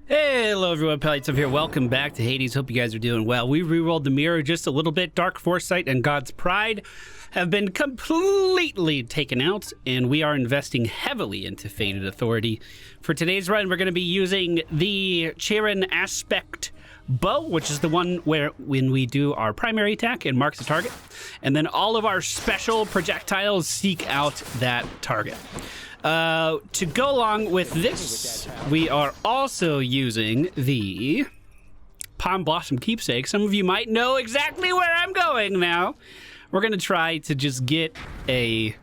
Hey, hello everyone, MFPallytime here. Welcome back to Hades. Hope you guys are doing well. We re-rolled the mirror just a little bit. Dark Foresight and God's Pride have been completely taken out, and we are investing heavily into Fated Authority. For today's run, we're going to be using the Charon Aspect Bow, which is the one where when we do our primary attack, it marks a target, and then all of our special projectiles seek out that target. To go along with this, we are also using the Palm Blossom Keepsake. Some of you might know exactly where I'm going now. We're going to try to just get a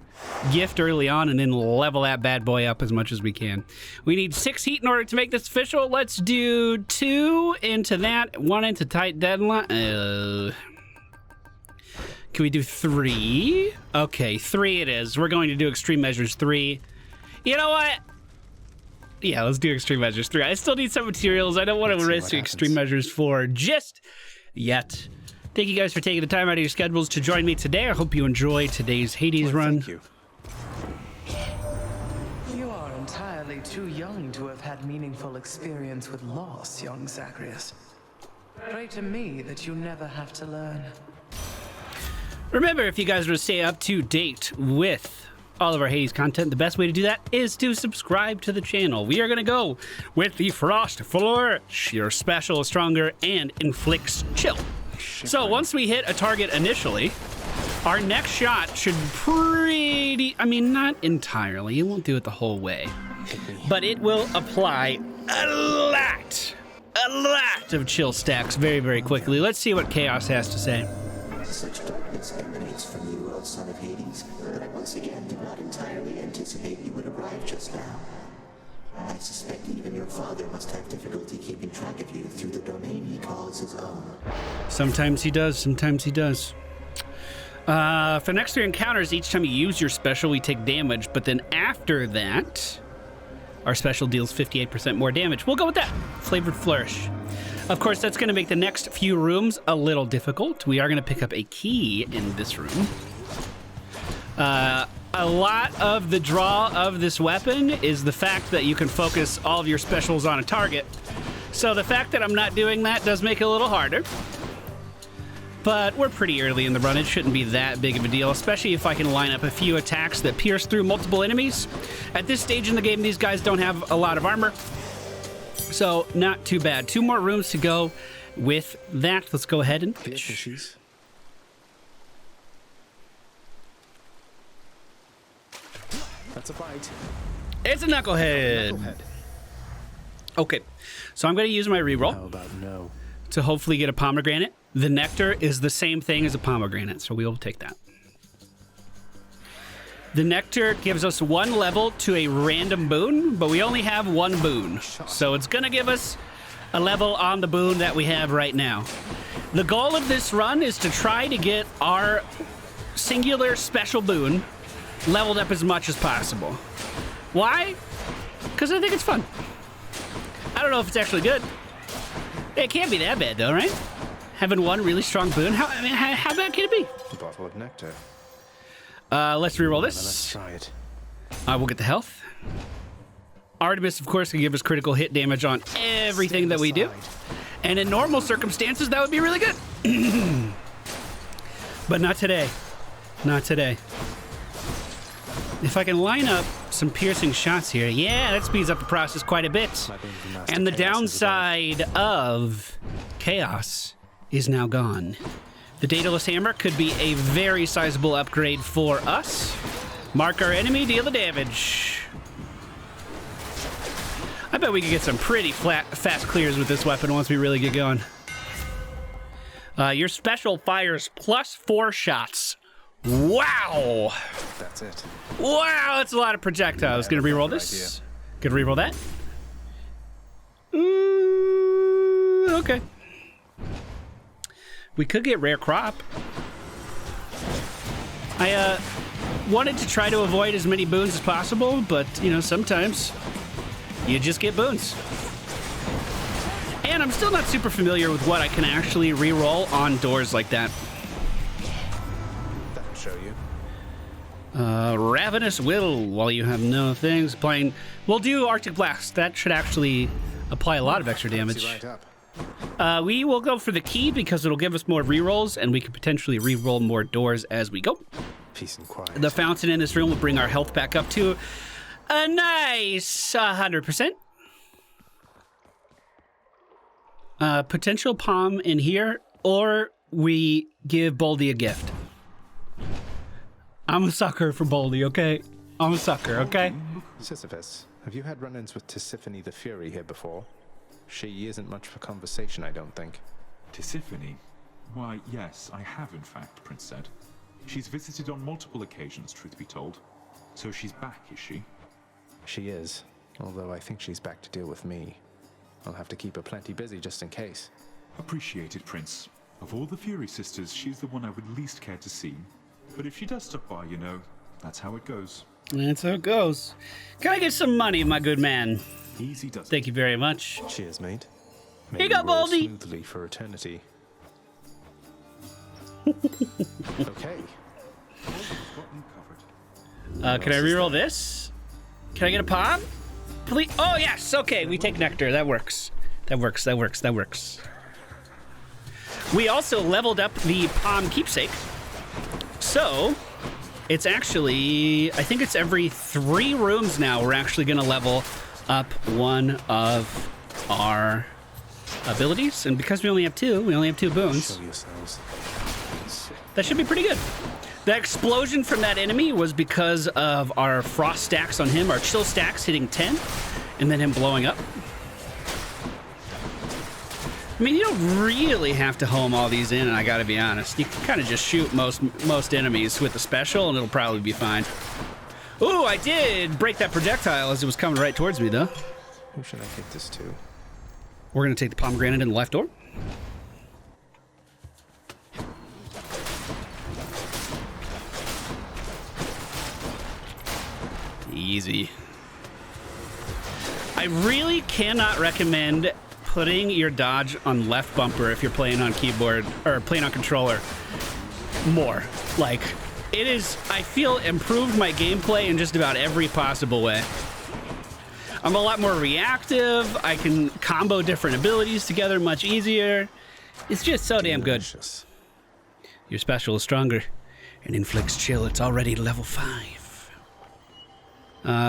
gift early on and then level that bad boy up as much as we can. We need 6 heat in order to make this official. Let's do 2 into that, 1 into tight deadline. Can we do 3? Okay, 3 it is. We're going to do Extreme Measures 3. You know what? Yeah, let's do Extreme Measures 3. I still need some materials. I don't want to risk Extreme Measures 4 just yet. Thank you guys for taking the time out of your schedules to join me today. I hope you enjoy today's Hades run. Thank you. You are entirely too young to have had meaningful experience with loss, young Zagreus. Pray to me that you never have to learn. Remember, if you guys want to stay up to date with all of our Hades content, the best way to do that is to subscribe to the channel. We are going to go with the Frost Flourish. Your special is stronger and inflicts chill. So once we hit a target initially, our next shot should I mean, not entirely, it won't do it the whole way, but it will apply a lot of chill stacks very, very quickly. Let's see what Chaos has to say. Such darkness emanates from you, O son of Hades, that I once again did not entirely anticipate you would arrive just now. I suspect even your father must have difficulty keeping track of you through the domain he calls his own. Sometimes he does, sometimes he does. For the next 3 encounters, each time you use your special, we take damage, but then after that, our special deals 58% more damage. We'll go with that. Flavored Flourish. Of course, that's going to make the next few rooms a little difficult. We are going to pick up a key in this room. A lot of the draw of this weapon is the fact that you can focus all of your specials on a target. So the fact that I'm not doing that does make it a little harder. But we're pretty early in the run. It shouldn't be that big of a deal, especially if I can line up a few attacks that pierce through multiple enemies. At this stage in the game, these guys don't have a lot of armor. So, not too bad. 2 more rooms to go with that. Let's go ahead and fish. That's a fight. It's a knucklehead. Okay, so I'm going to use my reroll. How about no? To hopefully get a pomegranate. The nectar is the same thing as a pomegranate, so we will take that. The nectar gives us 1 level to a random boon, but we only have 1 boon. So it's going to give us a level on the boon that we have right now. The goal of this run is to try to get our singular special boon leveled up as much as possible. Why? Because I think it's fun. I don't know if it's actually good. It can't be that bad though, right? Having 1 really strong boon, how bad can it be? A bottle of nectar. Let's reroll this. Let's try it. We'll get the health. Artemis, of course, can give us critical hit damage on everything that we do. And in normal circumstances, that would be really good. But not today. Not today. If I can line up some piercing shots here, yeah, that speeds up the process quite a bit. And the downside of Chaos is now gone. The Daedalus Hammer could be a very sizable upgrade for us. Mark our enemy, deal the damage. I bet we could get some pretty fast clears with this weapon once we really get going. Your special fires +4 shots. Wow! That's it. Wow, that's a lot of projectiles. Gonna reroll this. Gonna reroll that. Okay. We could get rare crop. I wanted to try to avoid as many boons as possible, but you know, sometimes you just get boons. And I'm still not super familiar with what I can actually re-roll on doors like that. That'll show you. Ravenous Will, while you have no things playing. We'll do Arctic Blast. That should actually apply a lot of extra damage. Right up. We will go for the key because it'll give us more rerolls, and we can potentially reroll more doors as we go. Peace and quiet. The fountain in this room will bring our health back up to a nice 100%. Potential palm in here, or we give Boldy a gift. I'm a sucker for Boldy, okay? I'm a sucker, okay? Sisyphus, have you had run-ins with Tisiphone the Fury here before? She isn't much for conversation, I don't think. Tisiphone? Why, yes, I have in fact, Prince said. She's visited on multiple occasions, truth be told. So she's back, is she? She is, although I think she's back to deal with me. I'll have to keep her plenty busy just in case. Appreciated, Prince. Of all the Fury sisters, she's the one I would least care to see. But if she does stop by, you know, that's how it goes. That's how it goes. Can I get some money, my good man? Easy does it. Thank you very much. Cheers, mate. Here you go, roll Baldy. smoothly for eternity. Okay. Got you covered. Can I reroll this? Can I get a palm? Please. Oh, yes. Okay, we take nectar. That works. That works. That works. That works. We also leveled up the palm keepsake. So, it's actually, I think it's every 3 rooms now we're actually going to level up one of our abilities. And because we only have 2, we only have 2 boons. Show yourselves. That should be pretty good. The explosion from that enemy was because of our frost stacks on him, our chill stacks hitting 10, and then him blowing up. I mean, you don't really have to home all these in, and I gotta be honest. You can kind of just shoot most enemies with the special, and it'll probably be fine. Ooh, I did break that projectile as it was coming right towards me, though. Who should I give this to? We're gonna take the pomegranate in the left door. Easy. I really cannot recommend putting your dodge on left bumper if you're playing on keyboard or playing on controller more. Like, it is, I feel, improved my gameplay in just about every possible way. I'm a lot more reactive. I can combo different abilities together much easier. It's just so damn good. Delicious. Your special is stronger and inflicts chill. It's already level 5.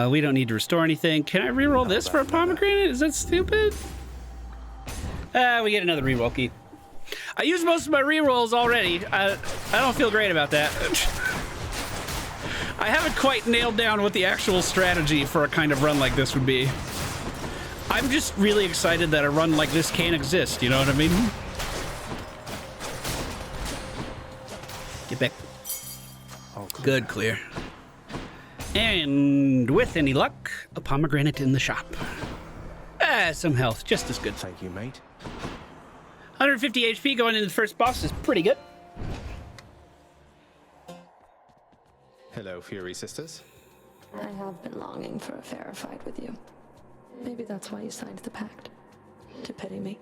We don't need to restore anything. Can I reroll this for a pomegranate? Is that stupid? We get another reroll key. I used most of my rerolls already. I don't feel great about that. I haven't quite nailed down what the actual strategy for a kind of run like this would be. I'm just really excited that a run like this can exist, you know what I mean? Get back. Oh, Good, clear. And with any luck, a pomegranate in the shop. Some health, just as good. Thank you, mate. 150 HP going into the first boss is pretty good. Hello, Fury sisters. I have been longing for a fairer fight with you. Maybe that's why you signed the pact. To pity me.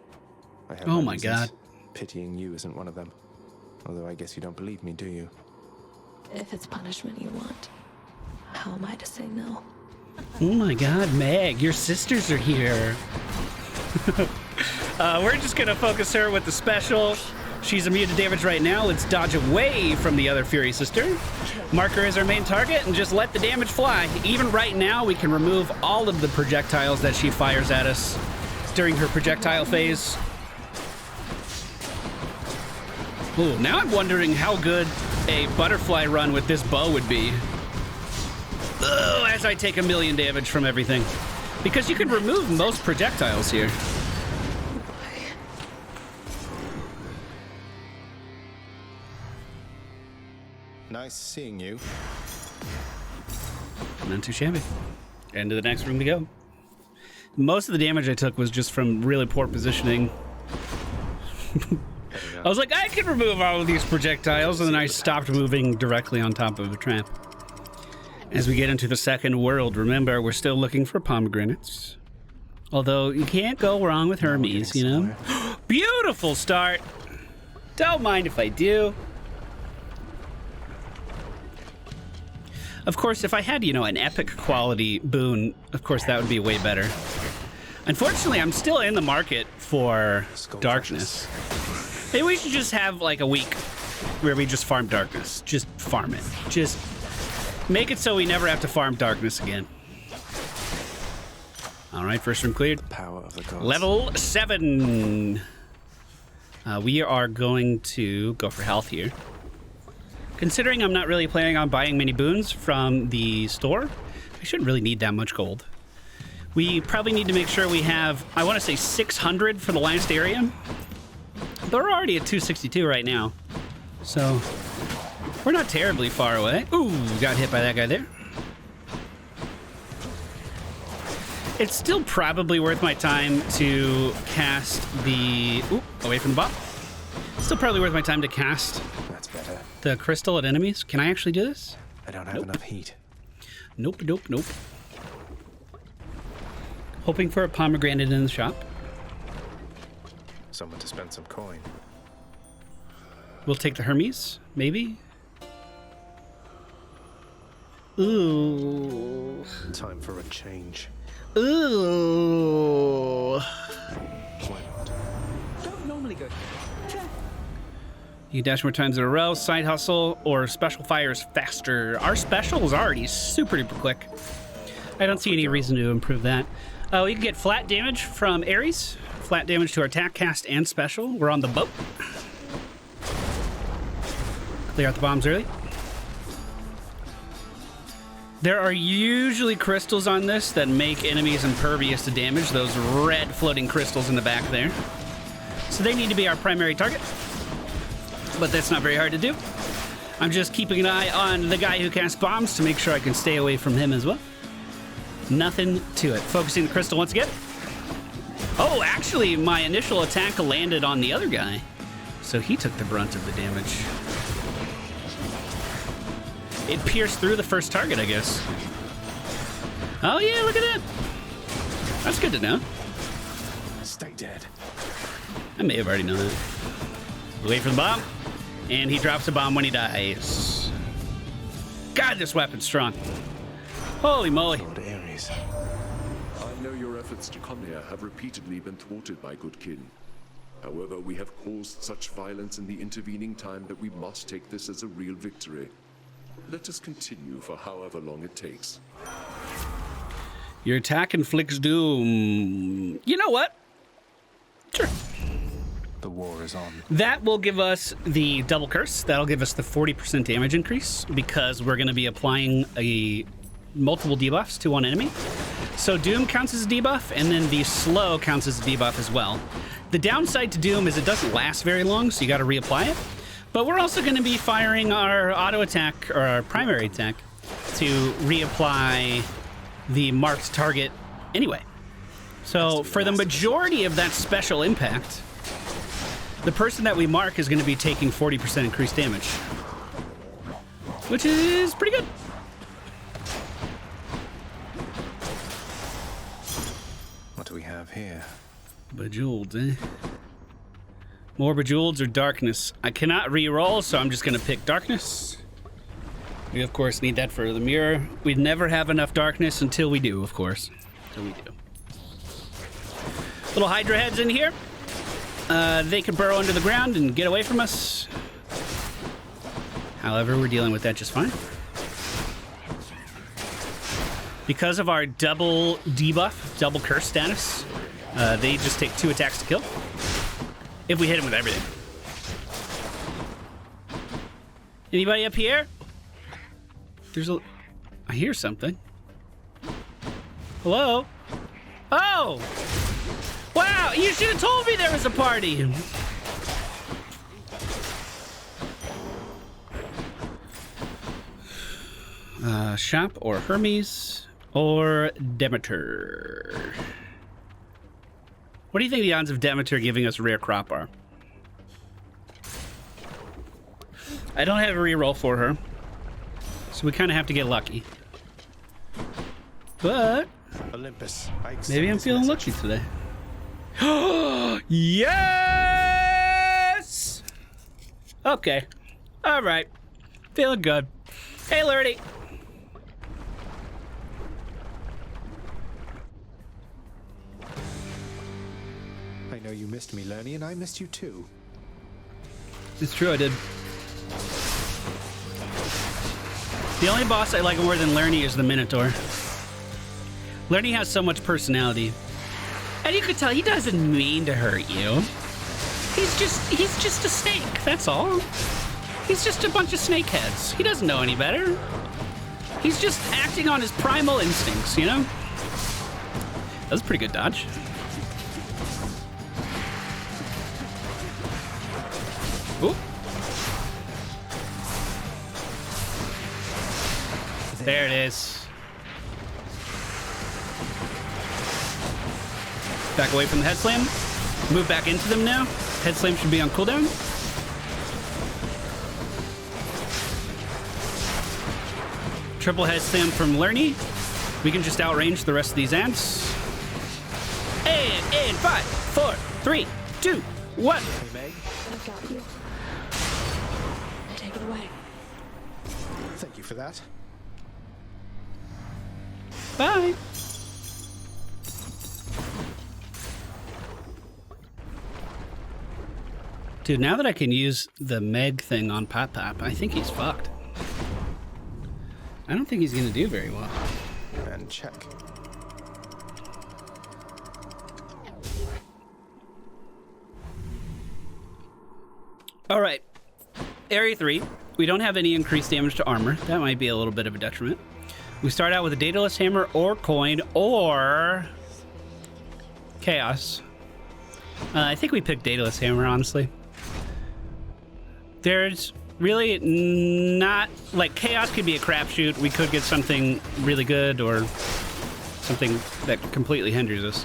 I have Oh my my reasons. God. Pitying you isn't one of them. Although I guess you don't believe me, do you? If it's punishment you want, how am I to say no? Oh my God, Meg, your sisters are here. We're just gonna focus her with the special. She's immune to damage right now. Let's dodge away from the other Fury sister. Mark her as our main target and just let the damage fly. Even right now, we can remove all of the projectiles that she fires at us during her projectile phase. Ooh, now I'm wondering how good a butterfly run with this bow would be. Ugh, as I take 1,000,000 damage from everything. Because you can remove most projectiles here. Nice seeing you. Not too shabby. Into the next room we go. Most of the damage I took was just from really poor positioning. I was like, I can remove all of these projectiles, and then I stopped moving directly on top of a trap. As we get into the second world, remember, we're still looking for pomegranates. Although, you can't go wrong with Hermes, you know? Beautiful start! Don't mind if I do. Of course, if I had, you know, an epic quality boon, of course that would be way better. Unfortunately, I'm still in the market for Skull darkness. Maybe we should just have like a week where we just farm darkness. Just farm it. Just make it so we never have to farm darkness again. All right, first room cleared. Power of the gods. Level 7. We are going to go for health here. Considering I'm not really planning on buying many boons from the store, I shouldn't really need that much gold. We probably need to make sure we have, I want to say 600 for the last area. But we're already at 262 right now. So we're not terribly far away. Ooh, got hit by that guy there. It's still probably worth my time to cast the... Ooh, away from the bomb. Still probably worth my time to cast That's better. the crystal at enemies. Can I actually do this? I don't have enough heat. Nope, nope, nope. Hoping for a pomegranate in the shop. Someone to spend some coin. We'll take the Hermes, maybe. Ooh. Time for a change. Ooh. Why not? Don't normally go. You dash more times in a row, side hustle, or special fires faster. Our special is already super duper quick. I don't see any reason to improve that. We can get flat damage from Ares. Flat damage to our attack, cast, and special. We're on the boat. Clear out the bombs early. There are usually crystals on this that make enemies impervious to damage. Those red floating crystals in the back there. So they need to be our primary target. But that's not very hard to do. I'm just keeping an eye on the guy who casts bombs to make sure I can stay away from him as well. Nothing to it. Focusing the crystal once again. Oh, actually, my initial attack landed on the other guy. So he took the brunt of the damage. It pierced through the first target, I guess. Oh, yeah, look at that. That's good to know. Stay dead. I may have already known that. Wait for the bomb. And he drops a bomb when he dies. God, this weapon's strong. Holy moly. Lord Ares. I know your efforts to come here have repeatedly been thwarted, my good kin. However, we have caused such violence in the intervening time that we must take this as a real victory. Let us continue for however long it takes. Your attack inflicts doom. You know what? Sure. The war is on. That will give us the double curse. That'll give us the 40% damage increase because we're going to be applying multiple debuffs to one enemy. So Doom counts as a debuff, and then the slow counts as a debuff as well. The downside to Doom is it doesn't last very long, so you got to reapply it. But we're also going to be firing our auto attack, or our primary attack, to reapply the marked target anyway. So for the majority of that special impact, the person that we mark is going to be taking 40% increased damage, which is pretty good. What do we have here? Bejeweled, eh? More bejeweled or darkness? I cannot re-roll, so I'm just going to pick darkness. We, of course, need that for the mirror. We'd never have enough darkness until we do, of course. Until we do. Little Hydra heads in here. They can burrow under the ground and get away from us. However, we're dealing with that just fine. Because of our double debuff, double curse status, they just take 2 attacks to kill. If we hit him with everything. Anybody up here? I hear something. Hello? Oh! Wow, you should have told me there was a party. Shop or Hermes or Demeter. What do you think the odds of Demeter giving us rare crop are? I don't have a reroll for her, so we kind of have to get lucky. But Olympus. maybe I'm feeling lucky today. Yes! Okay. All right. Feeling good. Hey, Lurdy. know you missed me, Lerny, and I missed you too. It's true, I did. The only boss I like more than Lerny is the Minotaur. Lerny has so much personality. And you could tell he doesn't mean to hurt you. He's just a snake, that's all. He's just a bunch of snakeheads. He doesn't know any better. He's just acting on his primal instincts, you know? That was a pretty good dodge. Ooh. There it is. Back away from the head slam. Move back into them now. Head slam should be on cooldown. Triple head slam from Lerny. We can just outrange the rest of these ants. And 5, 4, 3, 2, 1. Hey, Meg. I've got you. Take it away. Thank you for that. Bye. Dude, now that I can use the Meg thing on Pop, I think he's fucked. I don't think he's gonna do very well. And check. All right, Area 3. We don't have any increased damage to armor. That might be a little bit of a detriment. We start out with a Daedalus Hammer or Coin or Chaos. I think we picked Daedalus Hammer, honestly. There's really not, like, Chaos could be a crapshoot. We could get something really good or something that completely hinders us.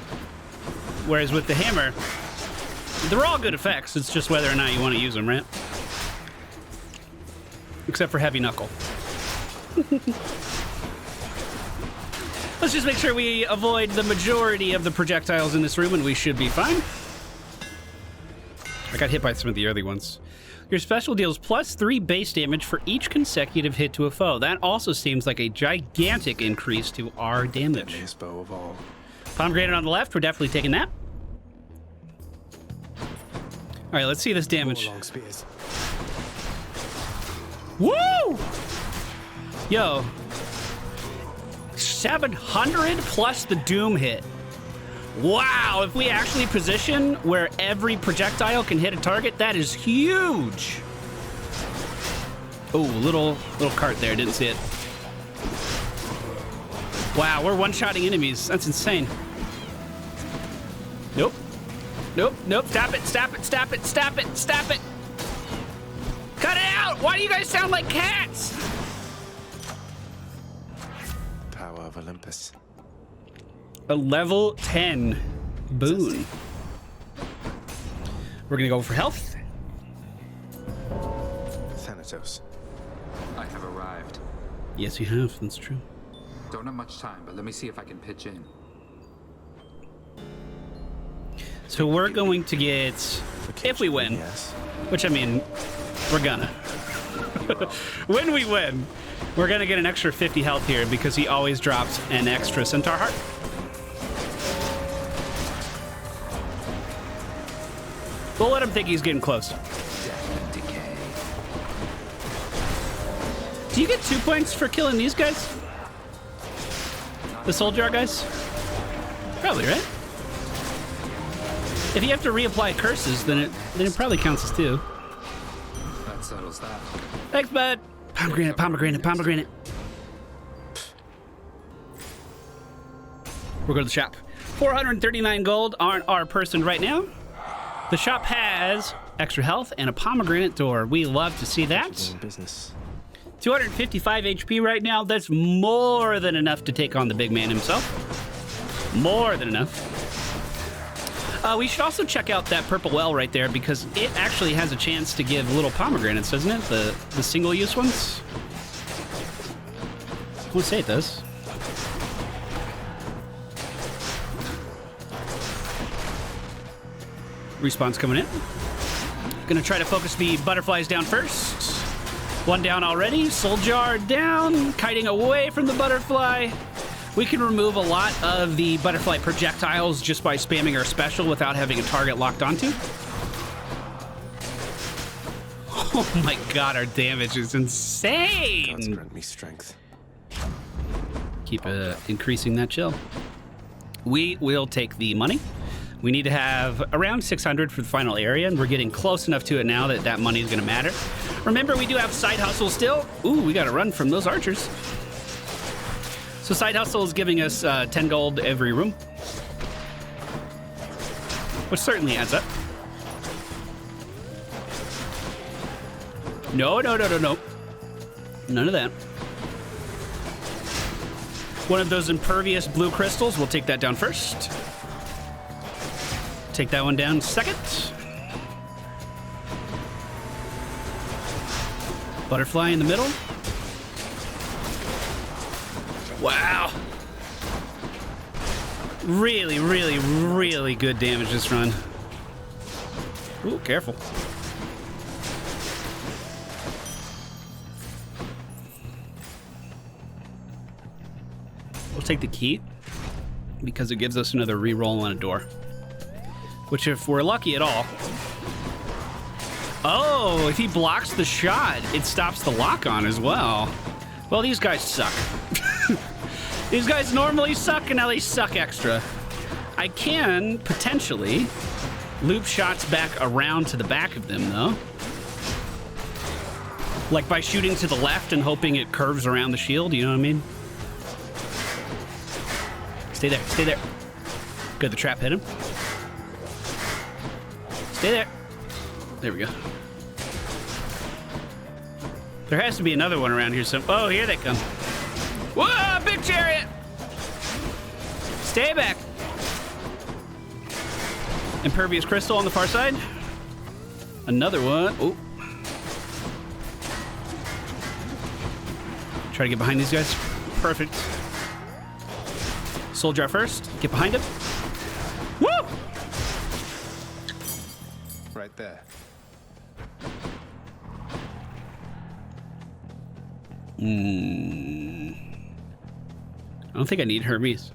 Whereas with the Hammer, they're all good effects. It's just whether or not you want to use them, right? Except for Heavy Knuckle. Let's just make sure we avoid the majority of the projectiles in this room and we should be fine. I got hit by some of the early ones. Your special deals +3 base damage for each consecutive hit to a foe. That also seems like a gigantic increase to our damage. Deadliest bow of all. Pomegranate on the left, we're definitely taking that. All right, let's see this damage. More long spears. Woo! Yo. 700 plus the Doom hit. Wow, if we actually position where every projectile can hit a target, that is huge. Oh, little cart there, didn't see it. Wow, we're one-shotting enemies. That's insane. Nope. Nope, nope, stop it, stop it, stop it, stop it, stop it. Cut it out! Why do you guys sound like cats? Power of Olympus. A level 10 boon. We're gonna go for health. Thanatos. I have arrived. Yes, you have. That's true. Don't have much time, but let me see if I can pitch in. So we're going to get, if we win, Yes. which I mean, we're gonna. When we win, we're gonna get an extra 50 health here because he always drops an extra Centaur Heart. We'll let him think he's getting close. Death and decay. Do you get 2 points for killing these guys? The Soldier guys? Probably, right? If you have to reapply curses, then it probably counts as 2. That settles that. Thanks, bud. Pomegranate, pomegranate, pomegranate. We'll go to the shop. 439 gold on our person right now. The shop has extra health and a pomegranate door. We love to see that. Doing business. 255 HP right now. That's more than enough to take on the big man himself. More than enough. We should also check out that purple well right there because it actually has a chance to give little pomegranates, doesn't it? The single-use ones. I want to say it does. Respawn's coming in. Gonna try to focus the butterflies down first. One down already. Soul Jar down. Kiting away from the butterfly. We can remove a lot of the butterfly projectiles just by spamming our special without having a target locked onto. Oh my god, our damage is insane! Gods grant me strength. Keep increasing that chill. We will take the money. We need to have around 600 for the final area, and we're getting close enough to it now that that money is going to matter. Remember, we do have side hustle still. Ooh, we got to run from those archers. So side hustle is giving us 10 gold every room, which certainly adds up. No, no, no, no, no. None of that. One of those impervious blue crystals, we'll take that down first. Take that one down second. Butterfly in the middle. Wow. Really, really, really good damage this run. Ooh, careful. We'll take the key because it gives us another reroll on a door. Which, if we're lucky at all... Oh, if he blocks the shot, it stops the lock-on as well. Well, these guys suck. These guys normally suck, and now they suck extra. I can, potentially, loop shots back around to the back of them, though. Like by shooting to the left and hoping it curves around the shield, you know what I mean? Stay there, stay there. Good, the trap hit him. Stay there. There we go. There has to be another one around here. Oh, here they come. Whoa, big chariot! Stay back. Impervious crystal on the far side. Another one. Oh. Try to get behind these guys. Perfect. Soldier first. Get behind him. Woo! Right there. I don't think I need Hermes.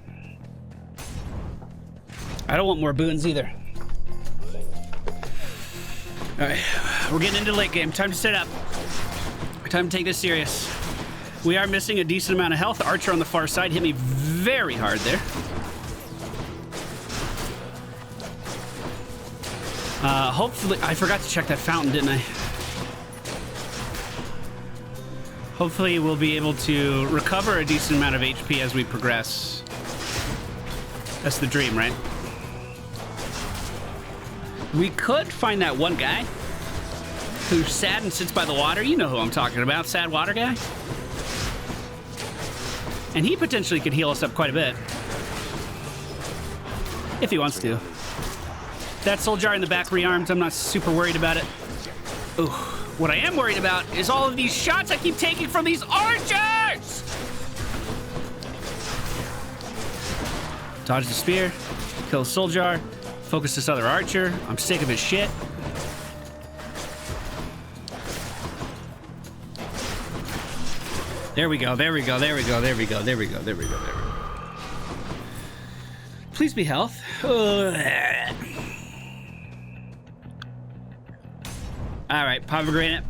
I don't want more boons either. All right, we're getting into the late game. Time to set up. Time to take this serious. We are missing a decent amount of health. Archer on the far side hit me very hard there. Hopefully, I forgot to check that fountain, didn't I? Hopefully we'll be able to recover a decent amount of HP as we progress. That's the dream, right? We could find that one guy who's sad and sits by the water. You know who I'm talking about, sad water guy. And he potentially could heal us up quite a bit. If he wants to. That soldier in the back rearmed, I'm not super worried about it. Ooh. What I am worried about is all of these shots I keep taking from these archers! Dodge the spear, kill the soldier, focus this other archer. I'm sick of his shit. There we go, there we go, there we go, there we go, there we go, there we go, there we go. Please be health. All right, pomegranate.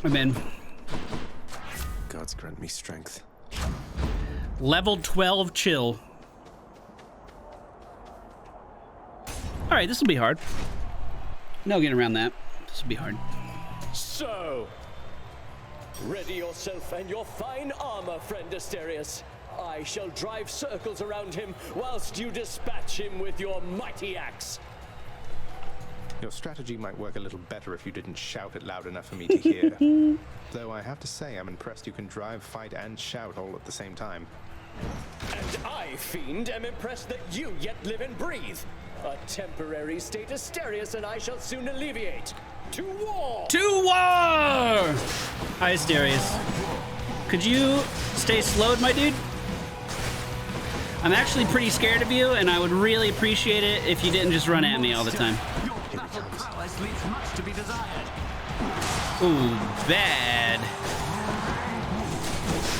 I'm in. Gods grant me strength. Level 12 chill. All right, this will be hard. No getting around that. This will be hard. So, ready yourself and your fine armor, friend Asterius. I shall drive circles around him whilst you dispatch him with your mighty axe. Your strategy might work a little better if you didn't shout it loud enough for me to hear. Though I have to say, I'm impressed you can drive, fight, and shout all at the same time. And I, Fiend, am impressed that you yet live and breathe. A temporary state Asterius and I shall soon alleviate. To war! To war! Hi, Asterius. Could you stay slowed, my dude? I'm actually pretty scared of you, and I would really appreciate it if you didn't just run at me all the time. Ooh, bad.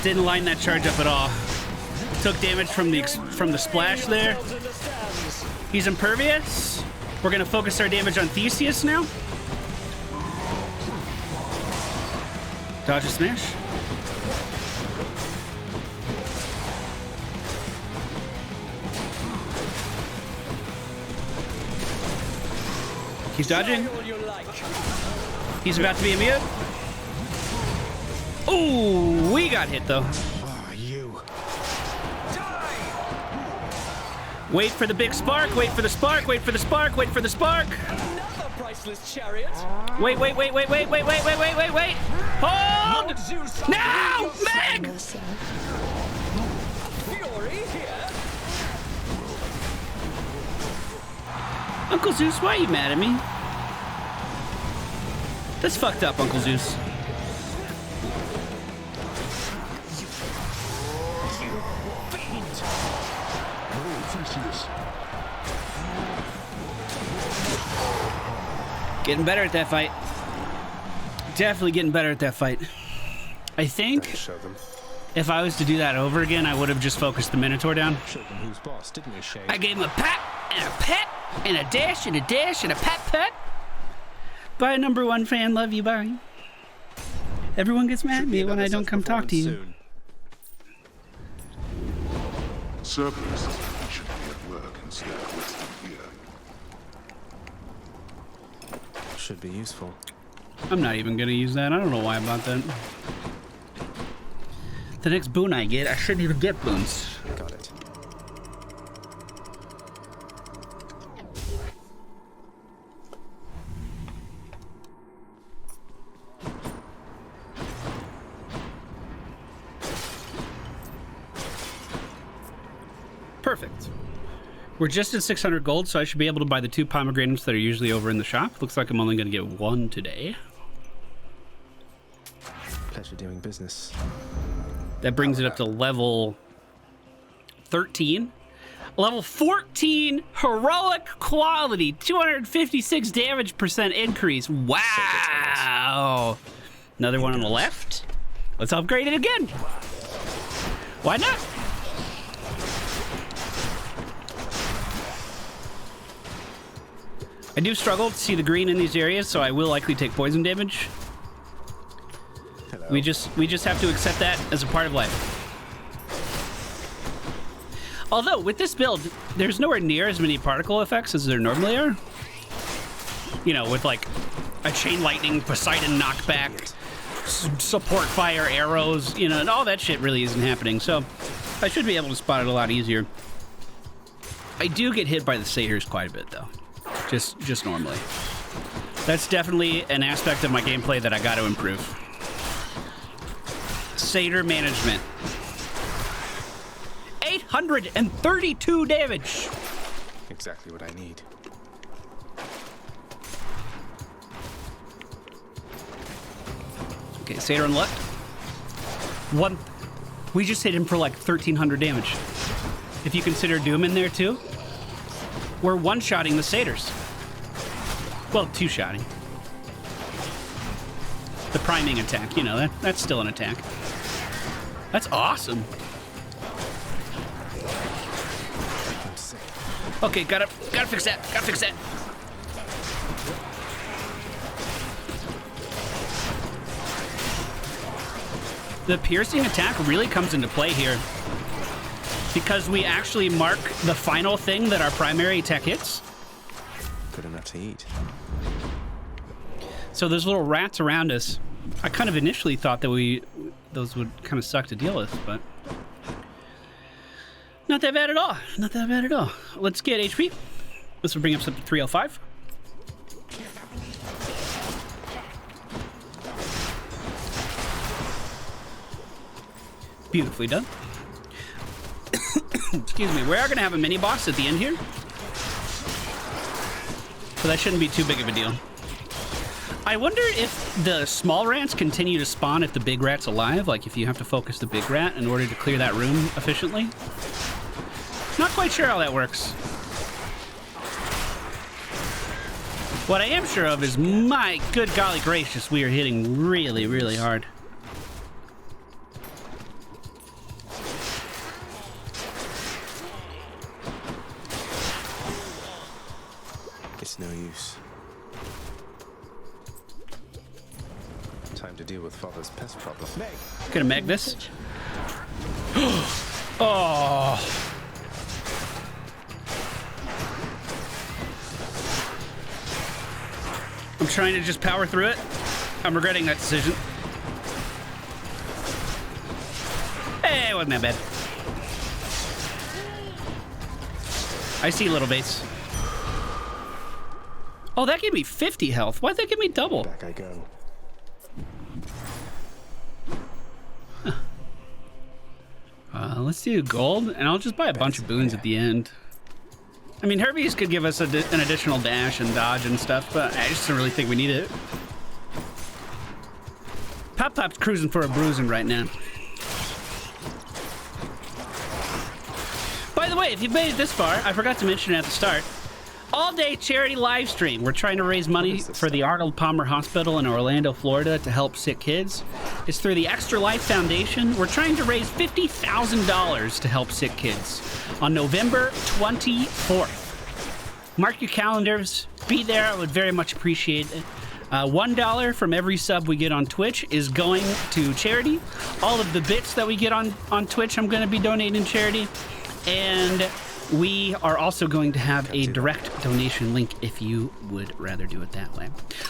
Didn't line that charge up at all. took damage from the splash there. He's impervious. We're gonna focus our damage on Theseus now. Dodge a smash. He's dodging. He's about to be immune. Ooh, we got hit though. Wait for the big spark, wait for the spark, wait for the spark, wait for the spark. Another priceless chariot. Wait. Hold! No! Meg! Fury here. Uncle Zeus, why are you mad at me? That's fucked up, Uncle Zeus. Getting better at that fight. Definitely getting better at that fight. I think if I was to do that over again, I would have just focused the Minotaur down. Who's boss, didn't we, Shade? I gave him a pat and a pet and a dash and a dash and a pat. Bye, #1 fan. Love you. Bye. Everyone gets mad at me when I don't come talk to you. Cerberus should be at work instead of resting here. Should be useful. I'm not even gonna use that. I don't know why about that. The next boon I get, I shouldn't even get boons. Got it. Perfect. We're just at 600 gold, so I should be able to buy the 2 pomegranates that are usually over in the shop. Looks like I'm only going to get 1 today. Pleasure doing business. That brings it up to level 13. Level 14, heroic quality, 256 damage percent increase. Wow. Another one on the left. Let's upgrade it again. Why not? I do struggle to see the green in these areas, so I will likely take poison damage. Hello. We just have to accept that as a part of life. Although with this build, there's nowhere near as many particle effects as there normally are. You know, with like a chain lightning, Poseidon knockback, support fire arrows, you know, and all that shit really isn't happening. So I should be able to spot it a lot easier. I do get hit by the satyrs quite a bit though. Just normally. That's definitely an aspect of my gameplay that I got to improve. Satyr management. 832 damage. Exactly what I need. Okay, Satyr on the left. One. We just hit him for like 1,300 damage. If you consider Doom in there too. We're one-shotting the satyrs. Well, two-shotting. The priming attack, you know, that's still an attack. That's awesome. Okay, gotta fix that. Gotta fix that. The piercing attack really comes into play here, because we actually mark the final thing that our primary attack hits. Good enough to eat. So those little rats around us, I kind of initially thought that those would kind of suck to deal with, but not that bad at all. Not that bad at all. Let's get HP. This will bring us up to 305. Beautifully done. Excuse me. We are going to have a mini boss at the end here, so that shouldn't be too big of a deal. I wonder if the small rats continue to spawn if the big rat's alive, like if you have to focus the big rat in order to clear that room efficiently. Not quite sure how that works. What I am sure of is, my good golly gracious, we are hitting really, really hard. It's no use. Time to deal with Father's pest problem. Meg! Gonna meg this. Oh! I'm trying to just power through it. I'm regretting that decision. Hey, it wasn't that bad. I see little base. Oh, that gave me 50 health. Why'd that give me double? Back I go. Let's do gold, and I'll just buy a bunch of boons at the end. I mean, Herbies could give us an additional dash and dodge and stuff, but I just don't really think we need it. Pop's cruising for a bruising right now. By the way, if you've made it this far, I forgot to mention it at the start. All-day charity live stream. We're trying to raise money for the Arnold Palmer Hospital in Orlando, Florida to help sick kids. It's through the Extra Life Foundation. We're trying to raise $50,000 to help sick kids on November 24th. Mark your calendars. Be there. I would very much appreciate it. $1 from every sub we get on Twitch is going to charity. All of the bits that we get on Twitch, I'm going to be donating to charity. And we are also going to have a direct donation link if you would rather do it that way.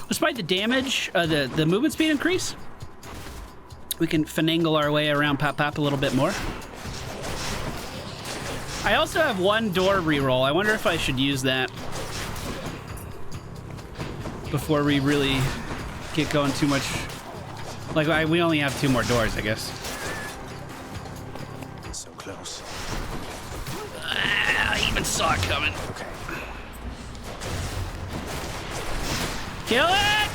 Despite the damage, the movement speed increase, we can finagle our way around Pop a little bit more. I also have one door reroll. I wonder if I should use that before we really get going too much. Like, we only have 2 more doors, I guess. So close. I even saw it coming. Okay. Kill it!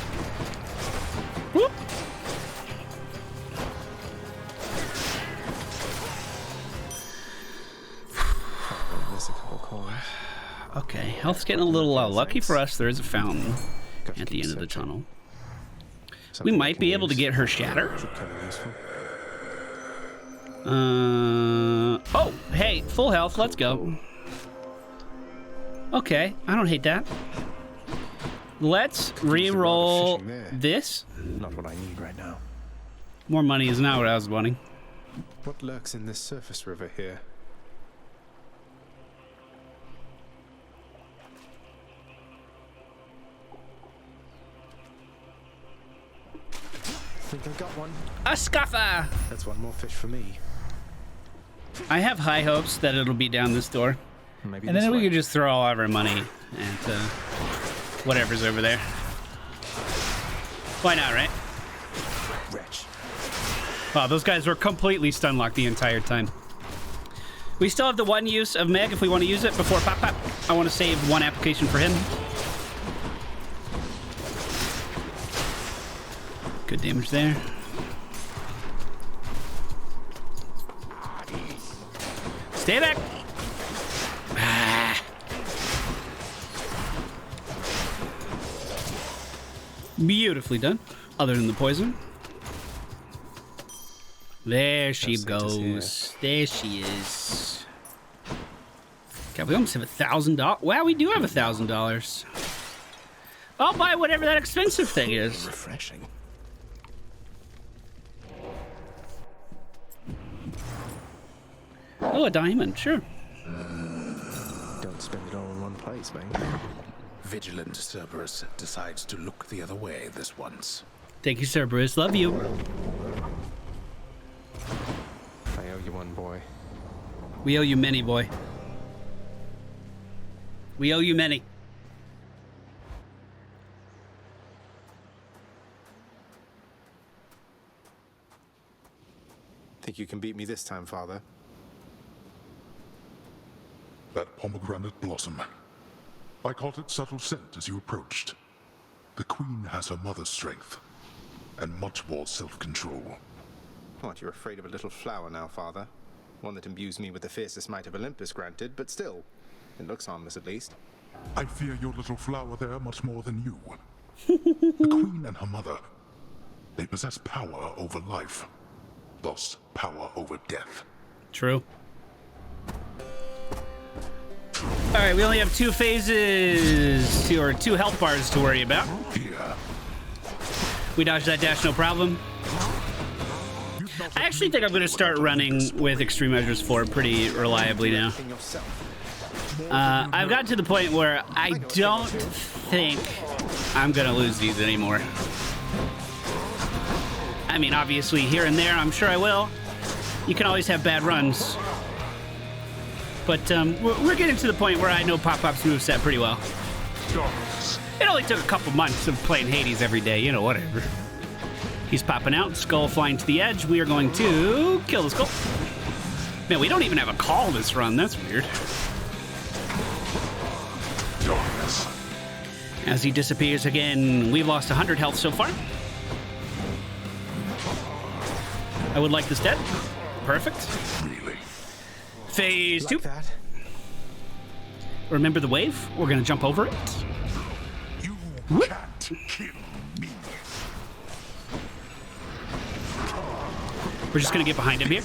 Whoop! Okay, health's getting a little low. Lucky for us, there is a fountain at the end of the tunnel. We might be able to get her shatter. Oh, hey, full health. Let's go. Okay, I don't hate that. Let's re-roll this. Not what I need right now. More money is not what I was wanting. What lurks in this surface river here? Think I got one. A scuffer! That's one more fish for me. I have high hopes that it'll be down this door. Maybe and then we could just throw all of our money at whatever's over there. Why not, right? Wretch. Wow, those guys were completely stun locked the entire time. We still have the one use of Meg if we want to use it before Pop. I want to save one application for him. Good damage there. Stay back. Ah. Beautifully done. Other than the poison. There she goes. There she is. God, we almost have $1,000. Wow, we do have $1,000. I'll buy whatever that expensive thing is. Refreshing. Oh, a diamond, sure. Don't spend it all in one place, mate. Vigilant Cerberus decides to look the other way this once. Thank you, Cerberus. Love you. I owe you one, boy. We owe you many, boy. We owe you many. Think you can beat me this time, Father? That pomegranate blossom. I caught its subtle scent as you approached. The Queen has her mother's strength, and much more self-control. What, you're afraid of a little flower now, Father? One that imbues me with the fiercest might of Olympus, granted, but still. It looks harmless, at least. I fear your little flower there much more than you. The Queen and her mother, they possess power over life, thus power over death. True. All right, we only have 2 phases, or 2 health bars to worry about. We dodged that dash, no problem. I actually think I'm going to start running with Extreme Measures 4 pretty reliably now. I've gotten to the point where I don't think I'm going to lose these anymore. I mean, obviously, here and there, I'm sure I will. You can always have bad runs. But we're getting to the point where I know Pop-Pop's moveset pretty well. It only took a couple months of playing Hades every day, you know, whatever. He's popping out, skull flying to the edge. We are going to kill the skull. Man, we don't even have a call this run. That's weird. As he disappears again, we've lost 100 health so far. I would like this dead. Perfect. Really? Phase 2. Like that? Remember the wave? We're gonna jump over it. You can't kill me. We're just gonna get behind him here.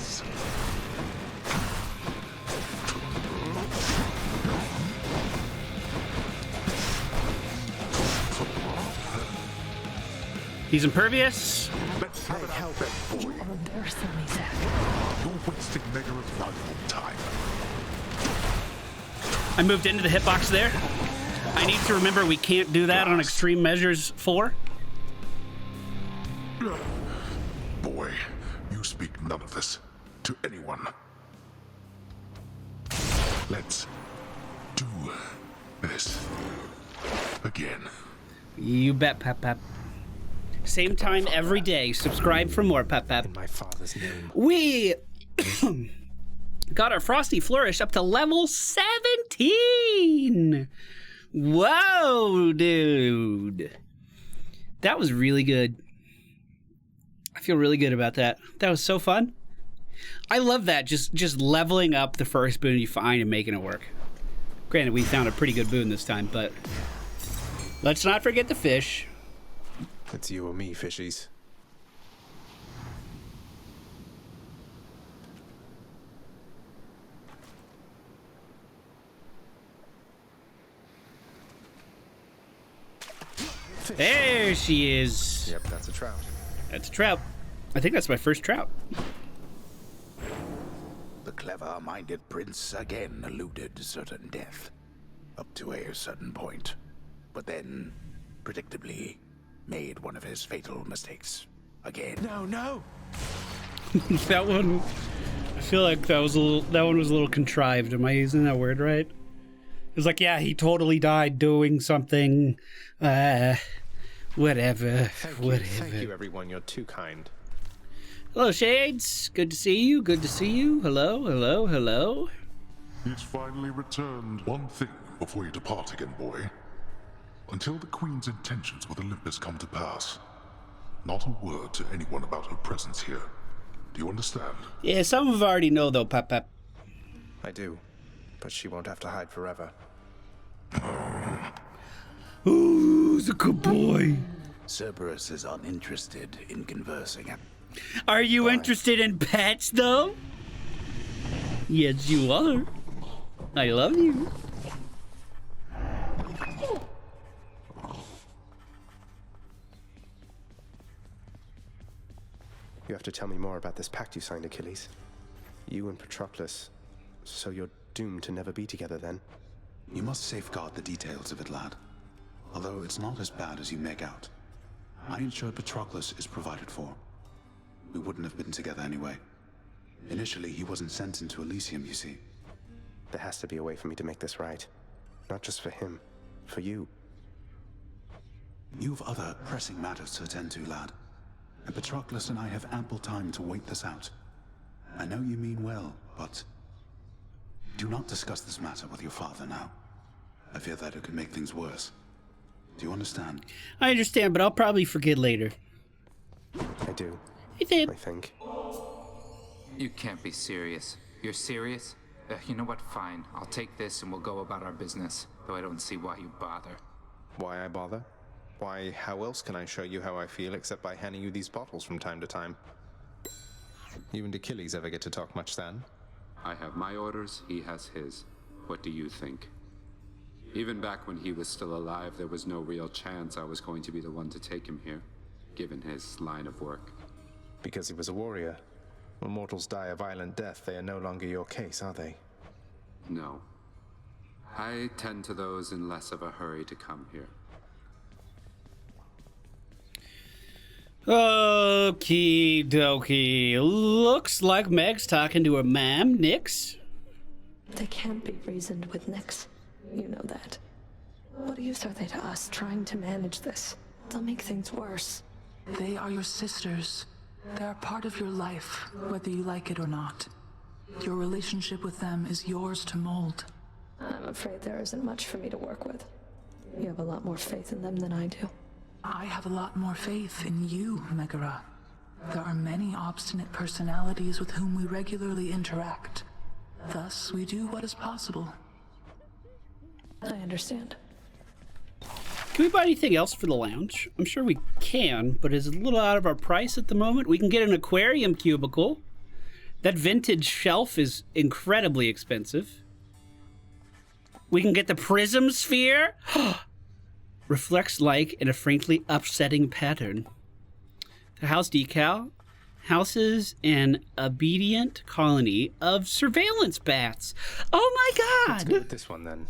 He's impervious. Let's have it help it for you. There's me, Zach. You're wasting Mega's valuable time. I moved into the hitbox there. I need to remember we can't do that on Extreme Measures 4. Boy, you speak none of this to anyone. Let's do this again. You bet, Pep. Same time every day. Subscribe for more, Pep. In my father's name. We got our Frosty Flourish up to level 17. Whoa, dude. That was really good. I feel really good about that. That was so fun. I love that, just leveling up the first boon you find and making it work. Granted, we found a pretty good boon this time, but let's not forget the fish. It's you or me, fishies. Fish. There she is. Yep, that's a trout. That's a trout. I think that's my first trout. The clever-minded prince again eluded certain death, up to a certain point, but then, predictably, made one of his fatal mistakes again. No. That one, I feel like that one was a little contrived. Am I using that word right? It was like, yeah, he totally died doing something. Whatever. Thank you, everyone. You're too kind. Hello, Shades. Good to see you. Good to see you. Hello. He's finally returned. One thing before you depart again, boy. Until the Queen's intentions with Olympus come to pass, not a word to anyone about her presence here. Do you understand? Yeah, some of already know, though, Pep. I do, but she won't have to hide forever. Ooh, he's a good boy. Cerberus is uninterested in conversing. Are you interested in pets, though? Yes, you are. I love you. You have to tell me more about this pact you signed, Achilles. You and Patroclus. So you're doomed to never be together then? You must safeguard the details of it, lad. Although it's not as bad as you make out. I ensure Patroclus is provided for. We wouldn't have been together anyway. Initially, he wasn't sent into Elysium, you see. There has to be a way for me to make this right. Not just for him, for you. You've other pressing matters to attend to, lad. And Patroclus and I have ample time to wait this out. I know you mean well, but do not discuss this matter with your father now. I fear that it could make things worse. Do you understand? I understand, but I'll probably forget later. I do. I did. I think. You can't be serious. You're serious? You know what? Fine. I'll take this and we'll go about our business. Though I don't see why you bother. Why I bother? Why, how else can I show you how I feel except by handing you these bottles from time to time? You and Achilles ever get to talk much then? I have my orders, he has his. What do you think? Even back when he was still alive, there was no real chance I was going to be the one to take him here, given his line of work. Because he was a warrior. When mortals die a violent death, they are no longer your case, are they? No. I tend to those in less of a hurry to come here. Okie dokie. Looks like Meg's talking to her ma'am, Nyx. They can't be reasoned with, Nyx. You know that. What use are they to us trying to manage this? They'll make things worse. They are your sisters. They are part of your life, whether you like it or not. Your relationship with them is yours to mold. I'm afraid there isn't much for me to work with. You have a lot more faith in them than I do. I have a lot more faith in you, Megara. There are many obstinate personalities with whom we regularly interact. Thus, we do what is possible. I understand. Can we buy anything else for the lounge? I'm sure we can, but it's a little out of our price at the moment. We can get an aquarium cubicle. That vintage shelf is incredibly expensive. We can get the prism sphere. Reflects light in a frankly upsetting pattern. The house decal houses an obedient colony of surveillance bats. Oh my god! Let's go with this one then.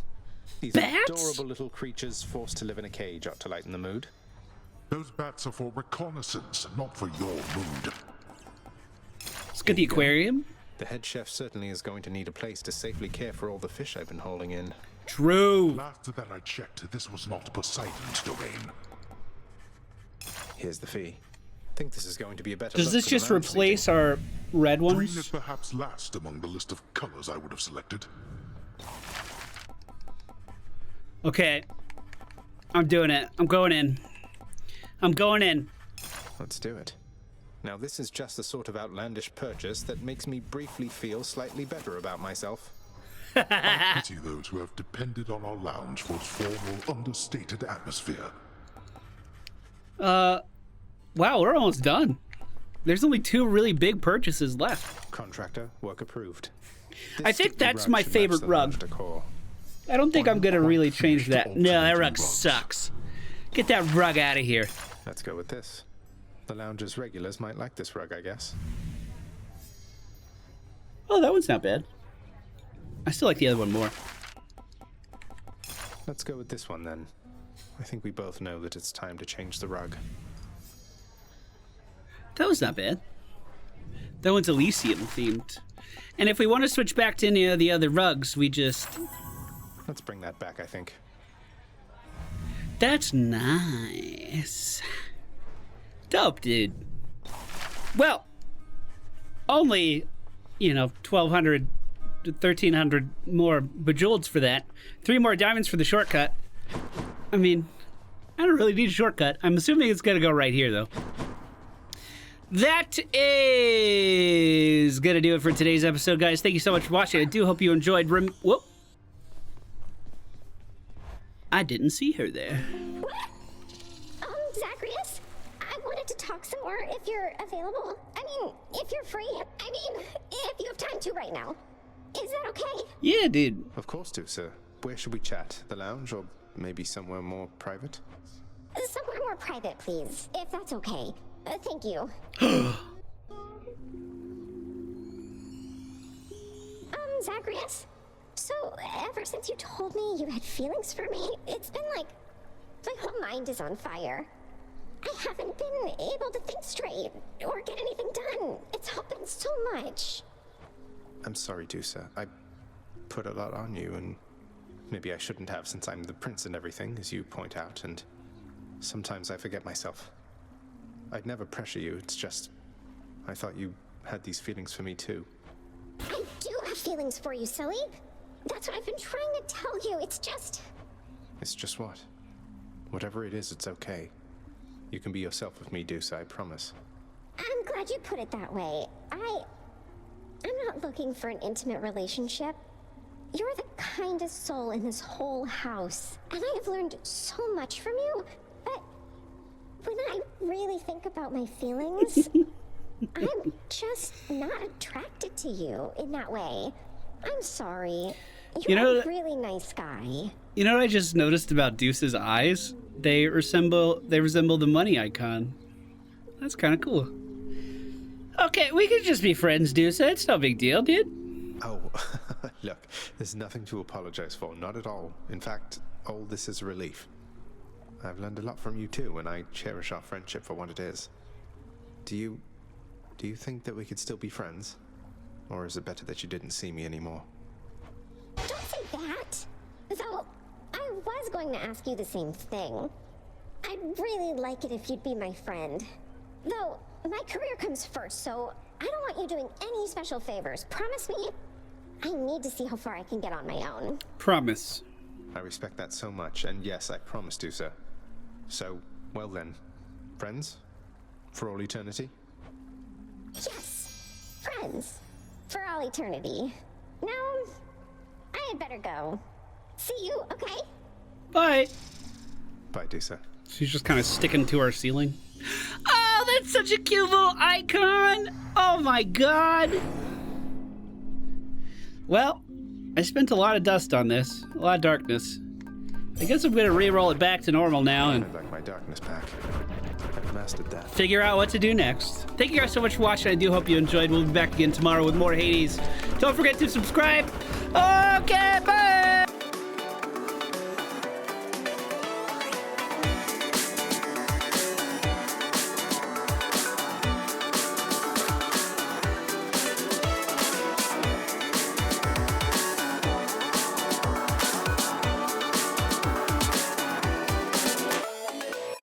These bats? Adorable little creatures forced to live in a cage ought to lighten the mood. Those bats are for reconnaissance, not for your mood. Let's get the aquarium. The head chef certainly is going to need a place to safely care for all the fish I've been hauling in. True. Last that I checked, this was not Poseidon's domain. Here's the fee. Think this is going to be a better. Does this just replace our red ones? Green is perhaps last among the list of colors I would have selected. Okay. I'm doing it. I'm going in. I'm going in. Let's do it. Now this is just the sort of outlandish purchase that makes me briefly feel slightly better about myself. I pity those who have depended on our lounge for its formal, understated atmosphere. Wow, we're almost done. There's only 2 really big purchases left. Contractor, work approved. I think that's my favorite rug. I don't think I'm gonna really change that. No, that rug sucks. Get that rug out of here. Let's go with this. The lounge's regulars might like this rug, I guess. Oh, that one's not bad. I still like the other one more. Let's go with this one then. I think we both know that it's time to change the rug. That was not bad. That one's Elysium themed. And if we want to switch back to any of the other rugs, we just... Let's bring that back, I think. That's nice. Dope, dude. Well, only, 1,200 to 1,300 more bejeweleds for that. 3 more diamonds for the shortcut. I mean, I don't really need a shortcut. I'm assuming it's going to go right here, though. That is going to do it for today's episode, guys. Thank you so much for watching. I do hope you enjoyed. Whoop. I didn't see her there. Zagreus, I wanted to talk some more if you're available. I mean, if you're free. I mean, if you have time to right now. Is that okay? Yeah, dude. Of course, sir. Where should we chat? The lounge or maybe somewhere more private? Somewhere more private, please, if that's okay. Thank you. Zagreus, so ever since you told me you had feelings for me, it's been like my whole mind is on fire. I haven't been able to think straight or get anything done. It's all been so much. I'm sorry, Dusa. I put a lot on you, and maybe I shouldn't have since I'm the prince and everything, as you point out, and sometimes I forget myself. I'd never pressure you, it's just I thought you had these feelings for me too. I do have feelings for you, silly. That's what I've been trying to tell you. It's just... It's just what? Whatever it is, it's okay. You can be yourself with me, Dusa, I promise. I'm glad you put it that way. I'm not looking for an intimate relationship. You're the kindest soul in this whole house, and I have learned so much from you, but when I really think about my feelings, I'm just not attracted to you in that way. I'm sorry. You're a really nice guy. You know what I just noticed about Deuce's eyes? They resemble the money icon. That's kind of cool. Okay, we could just be friends, Deuce. It's no big deal, dude. Oh, look, there's nothing to apologize for, not at all. In fact, all this is a relief. I've learned a lot from you too, and I cherish our friendship for what it is. Do you think that we could still be friends? Or is it better that you didn't see me anymore? Don't say that! Though, I was going to ask you the same thing. I'd really like it if you'd be my friend. Though, my career comes first, so I don't want you doing any special favors. Promise me? I need to see how far I can get on my own. Promise. I respect that so much, and yes, I promise to, sir. So, well then, friends? For all eternity? Yes, friends. For all eternity. Now, I had better go. See you, okay? Bye. Bye, Dusa. She's just kind of sticking to our ceiling. Oh, that's such a cute little icon. Oh my god. Well, I spent a lot of dust on this, a lot of darkness. I guess I'm gonna re-roll it back to normal now and I'd like my darkness back. I've mastered that. figure out what to do next. Thank you guys so much for watching. I do hope you enjoyed. We'll be back again tomorrow with more Hades. Don't forget to subscribe. Okay, bye.